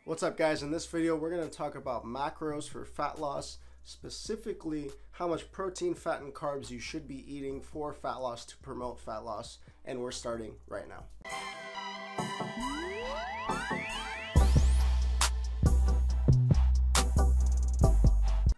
What's up, guys? In this video we're going to talk about macros for fat loss, specifically how much protein, fat, and carbs you should be eating for fat loss to promote fat loss, and we're starting right now.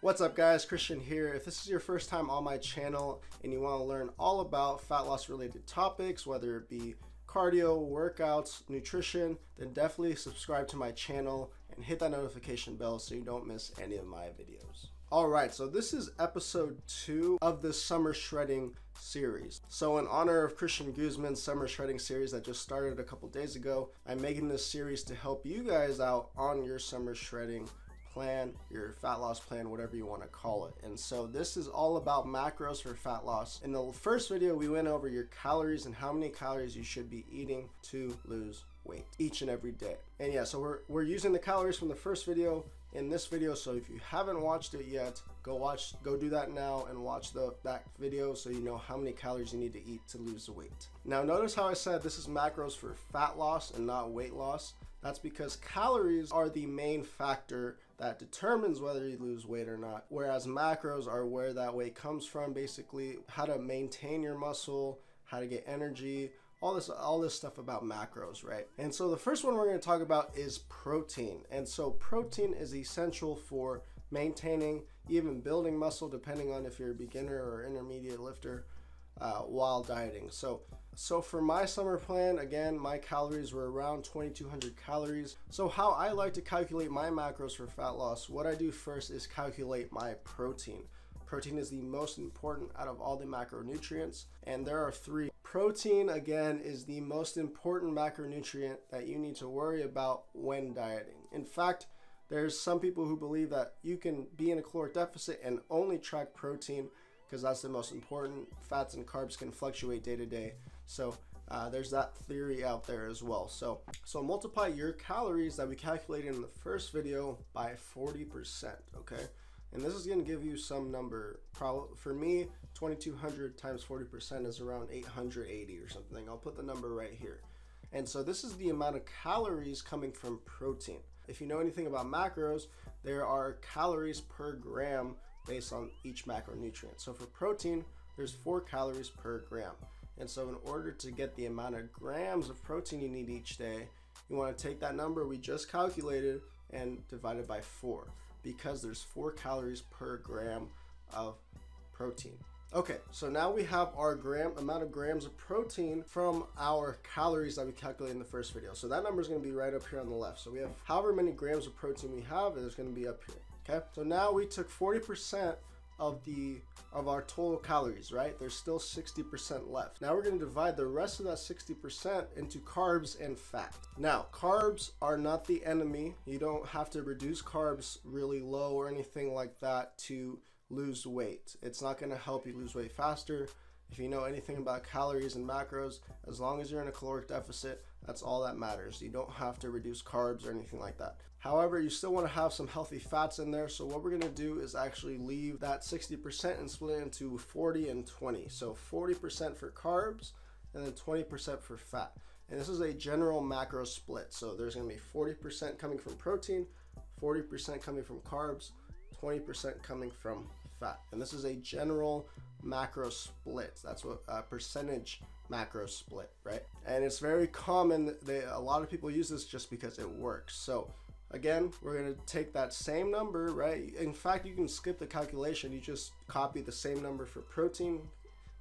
What's up, guys? Christian here. If this is your first time on my channel and you want to learn all about fat loss related topics, whether it be cardio, workouts, nutrition, then definitely subscribe to my channel and hit that notification bell so you don't miss any of my videos. Alright, so this is episode 2 of the summer shredding series. So in honor of Christian Guzman's summer shredding series that just started a couple days ago, I'm making this series to help you guys out on your summer shredding plan, your fat loss plan, whatever you want to call it. And so this is all about macros for fat loss. In the first video, we went over your calories and how many calories you should be eating to lose weight each and every day. And yeah, so we're using the calories from the first video in this video. So if you haven't watched it yet, go do that now and watch that video so you know how many calories you need to eat to lose the weight. Now notice how I said this is macros for fat loss and not weight loss. That's because calories are the main factor that determines whether you lose weight or not, whereas macros are where that weight comes from, basically how to maintain your muscle, how to get energy, all this stuff about macros, right? And so the first one we're going to talk about is protein. And so protein is essential for maintaining, even building muscle, depending on if you're a beginner or intermediate lifter, while dieting. So for my summer plan, again, my calories were around 2,200 calories. So how I like to calculate my macros for fat loss, what I do first is calculate my protein. Protein is the most important out of all the macronutrients, and there are 3. Protein, again, is the most important macronutrient that you need to worry about when dieting. In fact, there's some people who believe that you can be in a caloric deficit and only track protein because that's the most important. Fats and carbs can fluctuate day to day. So there's that theory out there as well. So multiply your calories that we calculated in the first video by 40%, okay? And this is going to give you some number. Probably for me, 2,200 times 40% is around 880 or something. I'll put the number right here. And so this is the amount of calories coming from protein. If you know anything about macros, there are calories per gram based on each macronutrient. So for protein, there's 4 calories per gram. And so in order to get the amount of grams of protein you need each day, you want to take that number we just calculated and divide it by 4, because there's 4 calories per gram of protein. Okay, so now we have our amount of grams of protein from our calories that we calculated in the first video. So that number is going to be right up here on the left. So we have however many grams of protein we have, and it's going to be up here. Okay, so now we took 40% of our total calories, right? There's still 60% left. Now we're going to divide the rest of that 60% into carbs and fat. Now, carbs are not the enemy. You don't have to reduce carbs really low or anything like that to lose weight. It's not going to help you lose weight faster. If you know anything about calories and macros, as long as you're in a caloric deficit, that's all that matters. You don't have to reduce carbs or anything like that. However, you still want to have some healthy fats in there. So what we're going to do is actually leave that 60% and split it into 40 and 20. So 40% for carbs and then 20% for fat. And this is a general macro split. So there's going to be 40% coming from protein, 40% coming from carbs, 20% coming from fat. And this is a general macro split. That's what percentage macro split, right? And it's very common. A lot of people use this just because it works. So again, we're going to take that same number, right? In fact, you can skip the calculation. You just copy the same number for protein,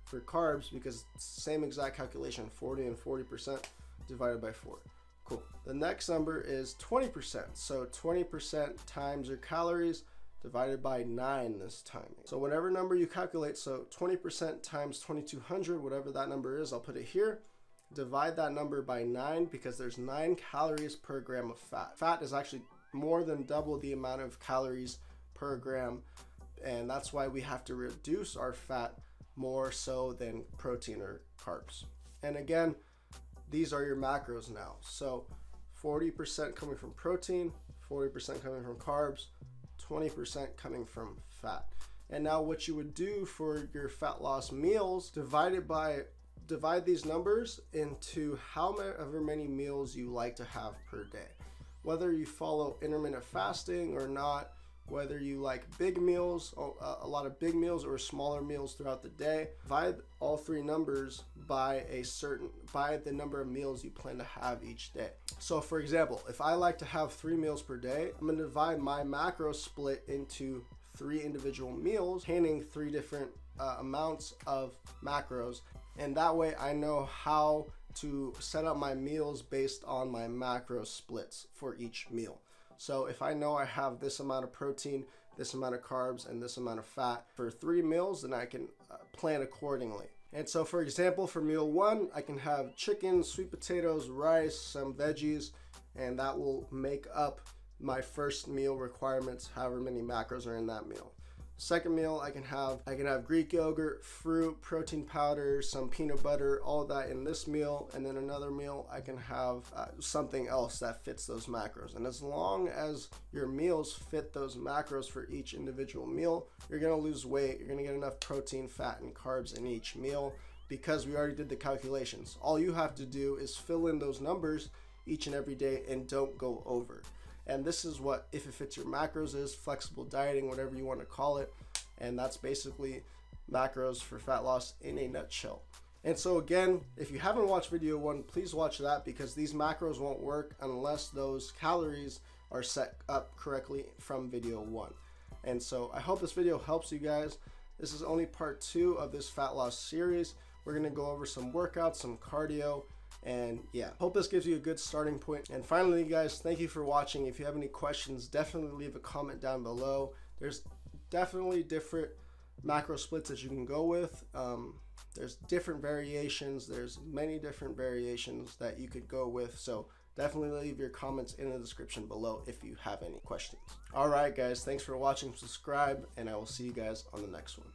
for carbs, because it's the same exact calculation, 40 and 40% divided by 4. Cool. The next number is 20%. So 20% times your calories divided by 9 this time. So whatever number you calculate, so 20% times 2,200, whatever that number is, I'll put it here. Divide that number by 9 because there's 9 calories per gram of fat. Fat is actually more than double the amount of calories per gram, and that's why we have to reduce our fat more so than protein or carbs. And again, these are your macros now. So 40% coming from protein, 40% coming from carbs, 20% coming from fat. And now what you would do for your fat loss meals, divide these numbers into however many meals you like to have per day. whether you follow intermittent fasting or not, whether you like big meals, a lot of big meals or smaller meals throughout the day. Divide all three numbers by the number of meals you plan to have each day. So for example, if I like to have 3 meals per day, I'm going to divide my macro split into 3 individual meals containing 3 different amounts of macros, and that way I know how to set up my meals based on my macro splits for each meal. So if I know I have this amount of protein, this amount of carbs, and this amount of fat for 3 meals, then I can plan accordingly. And so for example, for meal 1, I can have chicken, sweet potatoes, rice, some veggies, and that will make up my first meal requirements, however many macros are in that meal. Second meal, I can have Greek yogurt, fruit, protein powder, some peanut butter, all of that in this meal. And then another meal, I can have something else that fits those macros. And as long as your meals fit those macros for each individual meal, you're gonna lose weight. You're gonna get enough protein, fat, and carbs in each meal because we already did the calculations. All you have to do is fill in those numbers each and every day and don't go over. And this is what If It Fits Your Macros is, flexible dieting, whatever you want to call it. And that's basically macros for fat loss in a nutshell. And so again, if you haven't watched video 1, please watch that because these macros won't work unless those calories are set up correctly from video 1. And so I hope this video helps you guys. This is only part 2 of this fat loss series. We're going to go over some workouts, some cardio, and yeah, hope this gives you a good starting point. And finally, guys, thank you for watching. If you have any questions, definitely leave a comment down below. There's definitely different macro splits that you can go with. There's different variations. There's many different variations that you could go with. So definitely leave your comments in the description below if you have any questions. All right, guys, thanks for watching. Subscribe, and I will see you guys on the next one.